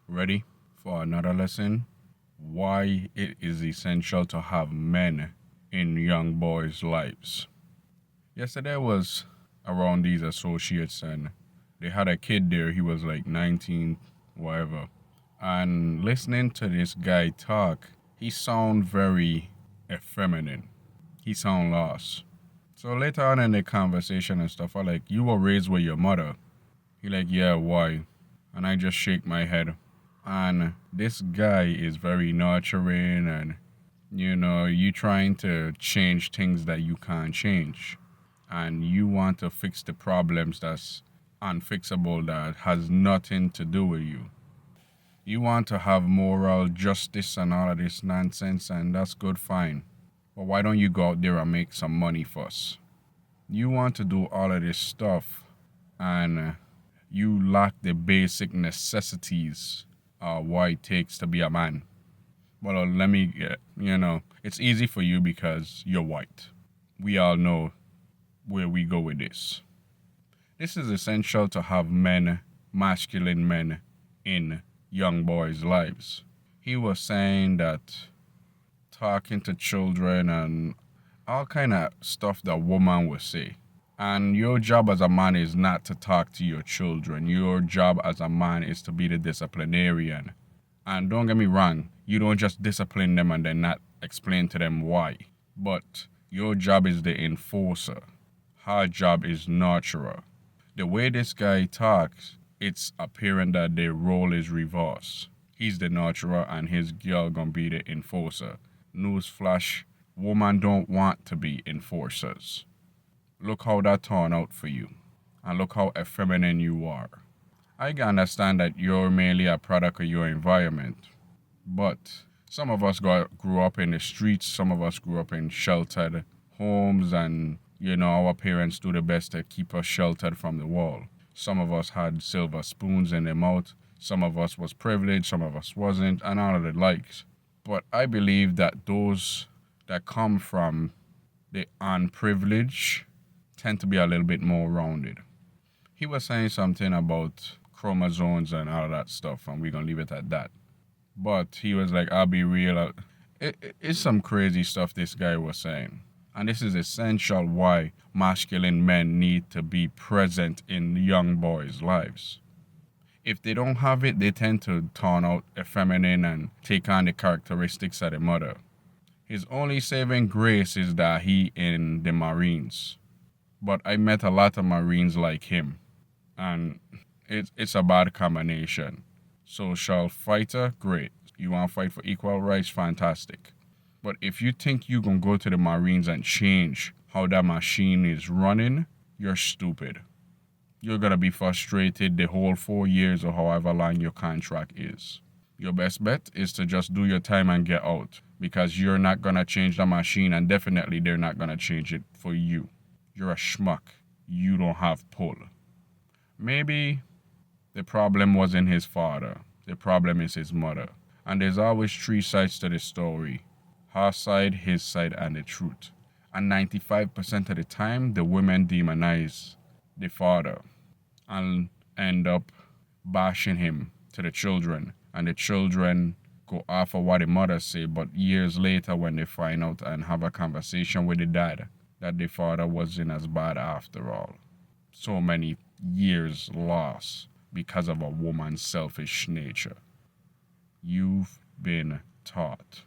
Ready for another lesson? Why it is essential to have men in young boys' lives. Yesterday was around these associates and they had a kid there. He was like 19, whatever. And listening to this guy talk, he sound very effeminate. He sound lost. So later on in the conversation and stuff, I like, you were raised with your mother. He like, yeah, why? And I just shake my head. And this guy is very nurturing and you trying to change things that you can't change. And you want to fix the problems that's unfixable that has nothing to do with you. You want to have moral justice and all of this nonsense, and that's good, fine. But why don't you go out there and make some money first? You want to do all of this stuff, and you lack the basic necessities what it takes to be a man. Well, let me get, it's easy for you because you're white. We all know where we go with this. This is essential to have men, masculine men, in young boys' lives. He was saying that talking to children and all kind of stuff that woman would say. And your job as a man is not to talk to your children. Your job as a man is to be the disciplinarian. And don't get me wrong, you don't just discipline them and then not explain to them why. But your job is the enforcer. Her job is nurturer. The way this guy talks, it's apparent that their role is reversed. He's the nurturer and his girl gonna be the enforcer. Newsflash, women don't want to be enforcers. Look how that turned out for you. And look how effeminate you are. I can understand that you're mainly a product of your environment. But some of us grew up in the streets, some of us grew up in sheltered homes, and our parents do the best to keep us sheltered from the wall. Some of us had silver spoons in their mouth, some of us was privileged, some of us wasn't, and all of the likes. But I believe that those that come from the unprivileged tend to be a little bit more rounded. He was saying something about chromosomes and all of that stuff, and we're gonna leave it at that. But he was like, I'll be real. It's some crazy stuff this guy was saying. And this is essential why masculine men need to be present in young boys' lives. If they don't have it, they tend to turn out effeminate and take on the characteristics of the mother. His only saving grace is that he in the Marines. But I met a lot of Marines like him. And it's a bad combination. Social fighter, great. You want to fight for equal rights, fantastic. But if you think you can go to the Marines and change how that machine is running, you're stupid. You're going to be frustrated the whole 4 years or however long your contract is. Your best bet is to just do your time and get out, because you're not going to change the machine, and definitely they're not going to change it for you. You're a schmuck. You don't have pull. Maybe the problem wasn't his father. The problem is his mother. And there's always three sides to the story. Her side, his side, and the truth. And 95% of the time, the women demonize the father and end up bashing him to the children. And the children go off of what the mother say, but years later when they find out and have a conversation with the dad, that the father wasn't as bad after all. So many years lost because of a woman's selfish nature. You've been taught.